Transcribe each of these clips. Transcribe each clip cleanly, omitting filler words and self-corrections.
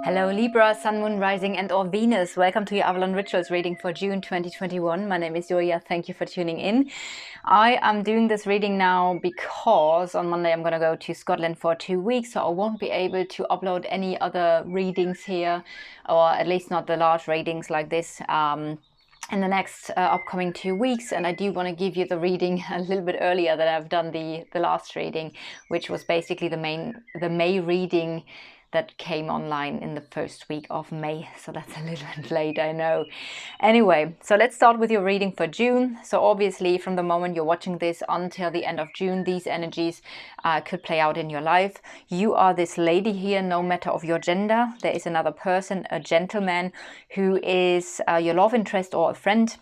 Hello Libra, Sun, Moon, Rising and or Venus. Welcome to your Avalon Rituals reading for June 2021. My name is Julia. Thank you for tuning in. I am doing this reading now because on Monday I'm going to go to Scotland for 2 weeks, so I won't be able to upload any other readings here, or at least not the large readings like this. In the next upcoming 2 weeks, and I do want to give you the reading a little bit earlier than I've done the last reading, which was basically the May reading that came online in the first week of May. So that's a little bit late, I know. Anyway, so let's start with your reading for June. So obviously from the moment you're watching this until the end of June, these energies could play out in your life. You are this lady here, no matter of your gender. There is another person, a gentleman, who is your love interest or a friend.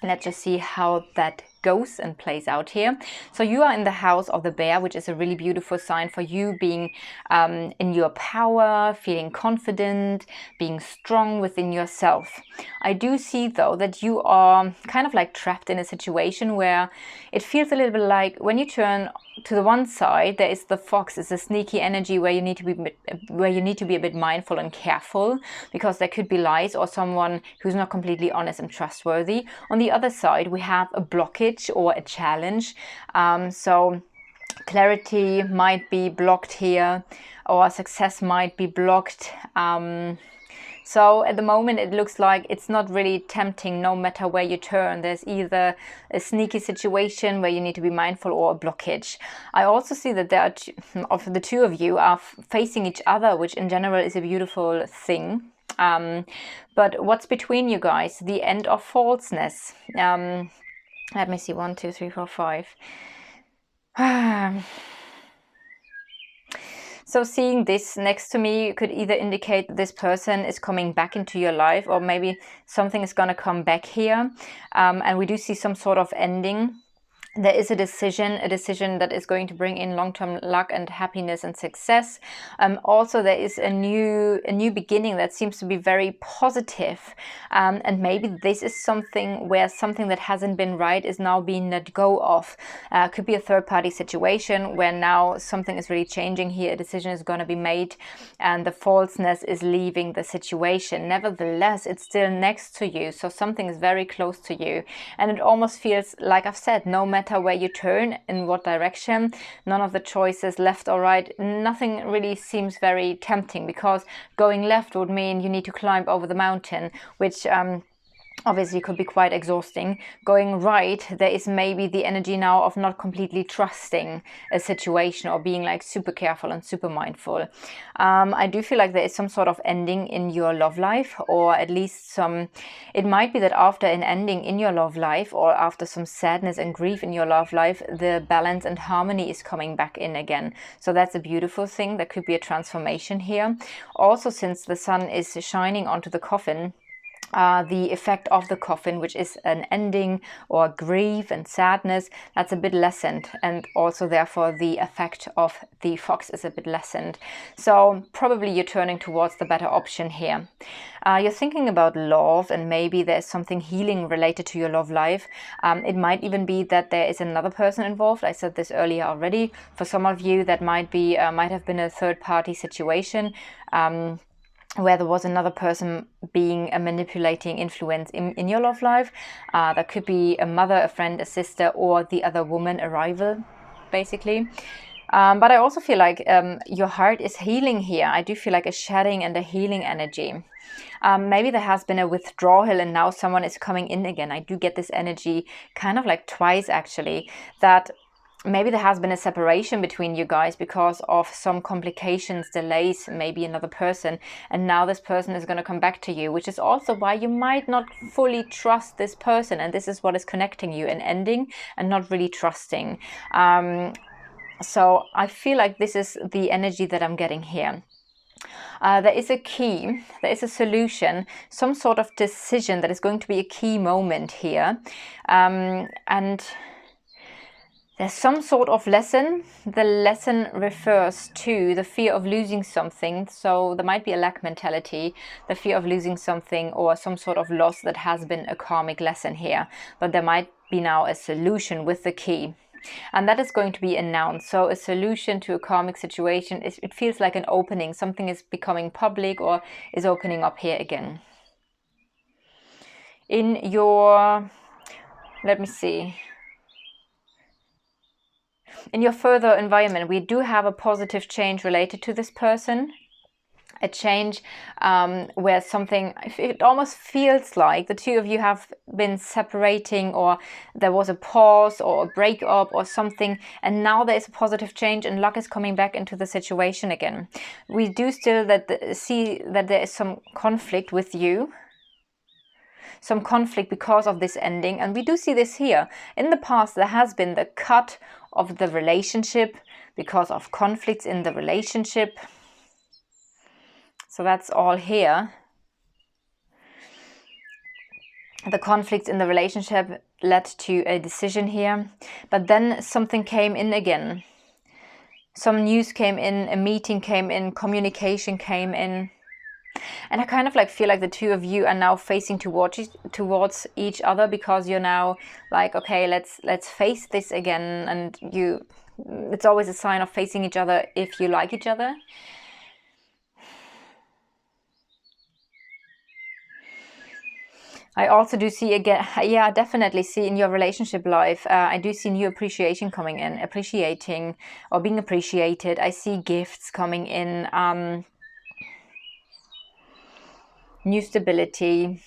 Let's just see how that goes and plays out here. So you are in the house of the bear, which is a really beautiful sign for you, being in your power, feeling confident, being strong within yourself. I do see though that you are kind of like trapped in a situation where it feels a little bit like when you turn to the one side, there is the fox. It's a sneaky energy where you need to be a bit mindful and careful, because there could be lies or someone who's not completely honest and trustworthy. On the other side, we have a blockage or a challenge. So clarity might be blocked here, or success might be blocked. So at the moment it looks like it's not really tempting no matter where you turn. There's either a sneaky situation where you need to be mindful or a blockage. I also see that there are the two of you are facing each other, which in general is a beautiful thing. But what's between you guys? The end of falseness. Let me see, 1, 2, 3, 4, 5. So seeing this next to me could either indicate that this person is coming back into your life, or maybe something is going to come back here. And we do see some sort of ending. There is a decision that is going to bring in long-term luck and happiness and success. Also, there is a new beginning that seems to be very positive. And maybe this is something where something that hasn't been right is now being let go of. Could be a third-party situation where now something is really changing here. A decision is going to be made and the falseness is leaving the situation. Nevertheless, it's still next to you. So something is very close to you. And it almost feels like I've said, no matter where you turn, in what direction, none of the choices, left or right, nothing really seems very tempting, because going left would mean you need to climb over the mountain, which obviously could be quite exhausting. Going right, there is maybe the energy now of not completely trusting a situation or being like super careful and super mindful. I do feel like there is some sort of ending in your love life, or at least it might be that after an ending in your love life, or after some sadness and grief in your love life, the balance and harmony is coming back in again. So that's a beautiful thing. There could be a transformation here. Also, since the sun is shining onto the coffin, the effect of the coffin, which is an ending or grief and sadness, that's a bit lessened, and also therefore the effect of the fox is a bit lessened. So probably you're turning towards the better option here. You're thinking about love, and maybe there's something healing related to your love life. It might even be that there is another person involved. I said this earlier already. For some of you, that might have been a third-party situation, where there was another person being a manipulating influence in your love life. That could be a mother, a friend, a sister, or the other woman, a rival, basically. But I also feel like your heart is healing here. I do feel like a shedding and a healing energy. Maybe there has been a withdrawal and now someone is coming in again. I do get this energy kind of like twice, actually, that maybe there has been a separation between you guys because of some complications, delays, maybe another person, and now this person is going to come back to you, which is also why you might not fully trust this person, and this is what is connecting you, an ending and not really trusting. So I feel like this is the energy that I'm getting here. There is a key, there is a solution, some sort of decision that is going to be a key moment here. And there's some sort of lesson. The lesson refers to the fear of losing something. So there might be a lack mentality, the fear of losing something, or some sort of loss that has been a karmic lesson here. But there might be now a solution with the key. And that is going to be announced. So a solution to a karmic situation, it feels like an opening. Something is becoming public or is opening up here again. In your, let me see, in your further environment, we do have a positive change related to this person. A change where something, it almost feels like the two of you have been separating, or there was a pause or a breakup or something, and now there is a positive change and luck is coming back into the situation again. We do still see that there is some conflict with you, some conflict because of this ending, and we do see this here. In the past, there has been the cut of the relationship because of conflicts in the relationship. So that's all here. The conflicts in the relationship led to a decision here, but then something came in again. Some news came in, a meeting came in, communication came in. And I kind of like feel like the two of you are now facing towards each other, because you're now like, okay, let's face this again. And it's always a sign of facing each other if you like each other. I also do see again, yeah, definitely see in your relationship life, I do see new appreciation coming in, appreciating or being appreciated. I see gifts coming in, new stability.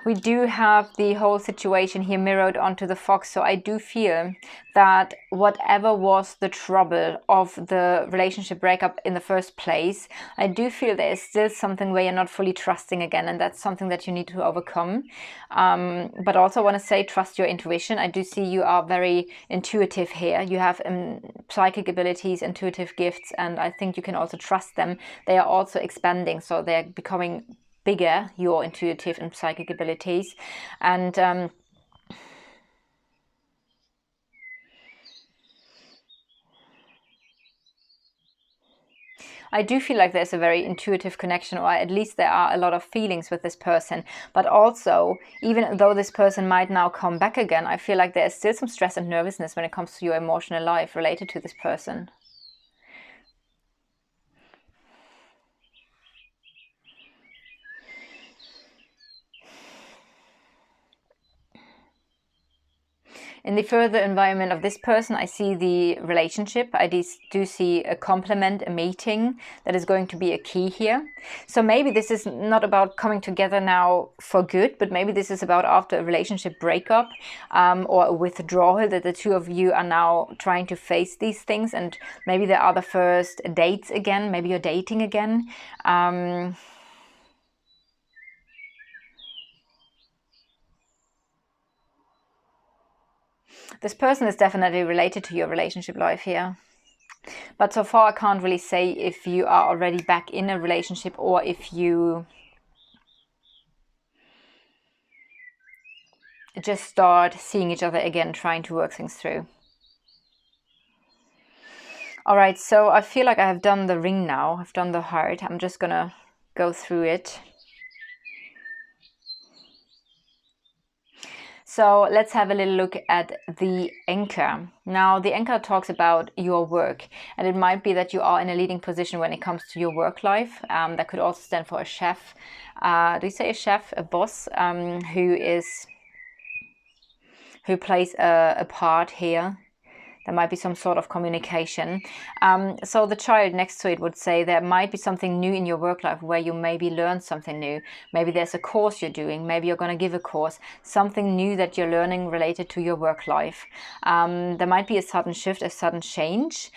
We do have the whole situation here mirrored onto the fox. So I do feel that whatever was the trouble of the relationship breakup in the first place, I do feel there is still something where you're not fully trusting again. And that's something that you need to overcome. But also I want to say, trust your intuition. I do see you are very intuitive here. You have psychic abilities, intuitive gifts, and I think you can also trust them. They are also expanding. So they're becoming bigger, your intuitive and psychic abilities. And I do feel like there's a very intuitive connection, or at least there are a lot of feelings with this person. But also, even though this person might now come back again, I feel like there's still some stress and nervousness when it comes to your emotional life related to this person. In the further environment of this person, I see the relationship. I do see a complement, a meeting that is going to be a key here. So maybe this is not about coming together now for good, but maybe this is about after a relationship breakup or a withdrawal, that the two of you are now trying to face these things. And maybe there are the first dates again. Maybe you're dating again. This person is definitely related to your relationship life here. But so far I can't really say if you are already back in a relationship or if you just start seeing each other again, trying to work things through. All right, so I feel like I have done the ring now. I've done the heart. I'm just gonna go through it. So let's have a little look at the anchor. Now, the anchor talks about your work, and it might be that you are in a leading position when it comes to your work life. That could also stand for a chef. Do you say a chef, a boss, who plays a part here? There might be some sort of communication. So the child next to it would say there might be something new in your work life where you maybe learn something new. Maybe there's a course you're doing. Maybe you're going to give a course. Something new that you're learning related to your work life. There might be a sudden shift, a sudden change.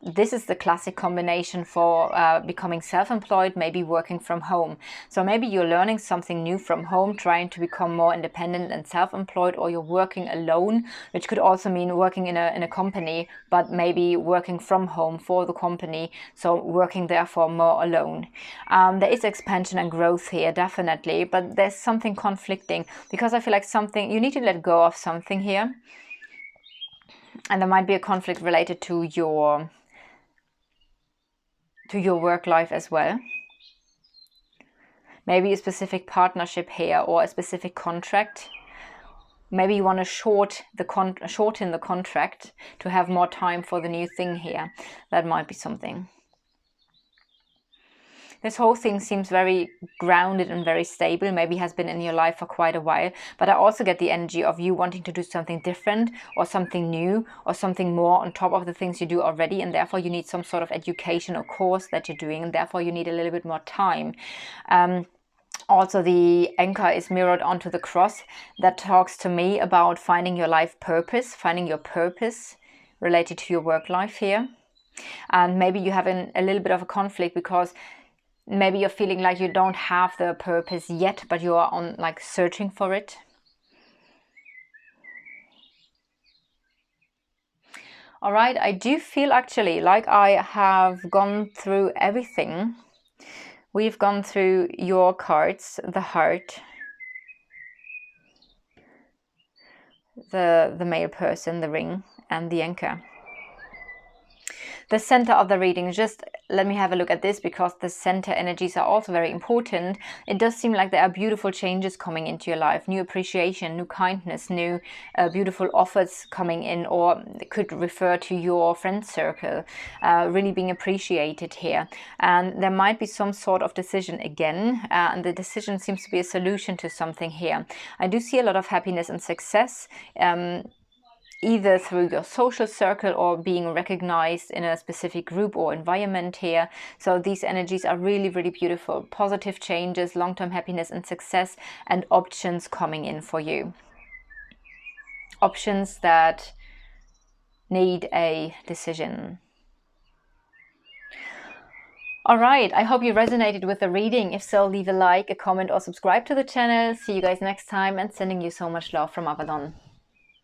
This is the classic combination for becoming self-employed, maybe working from home. So maybe you're learning something new from home, trying to become more independent and self-employed, or you're working alone, which could also mean working in a company, but maybe working from home for the company, so working therefore more alone. There is expansion and growth here, definitely, but there's something conflicting, because I feel like you need to let go of something here, and there might be a conflict related to your work life as well. Maybe a specific partnership here or a specific contract. maybe you want to shorten the contract to have more time for the new thing here. That might be something. This whole thing seems very grounded and very stable, maybe has been in your life for quite a while. But I also get the energy of you wanting to do something different or something new or something more on top of the things you do already. And therefore you need some sort of education or course that you're doing. And therefore you need a little bit more time. Also, the anchor is mirrored onto the cross. That talks to me about finding your life purpose, finding your purpose related to your work life here. And maybe you have a little bit of a conflict because maybe you're feeling like you don't have the purpose yet, but you are on like searching for it. All right, I do feel actually like I have gone through everything. We've gone through your cards, the heart, the male person, the ring, and the anchor. The center of the reading, just let me have a look at this, because the center energies are also very important. It does seem like there are beautiful changes coming into your life, new appreciation, new kindness, new beautiful offers coming in, or it could refer to your friend circle really being appreciated here. And there might be some sort of decision again, and the decision seems to be a solution to something here. I do see a lot of happiness and success, either through your social circle or being recognized in a specific group or environment here. So these energies are really, really beautiful. Positive changes, long-term happiness and success, and options coming in for you. Options that need a decision. All right, I hope you resonated with the reading. If so, leave a like, a comment, or subscribe to the channel. See you guys next time, and sending you so much love from Avalon.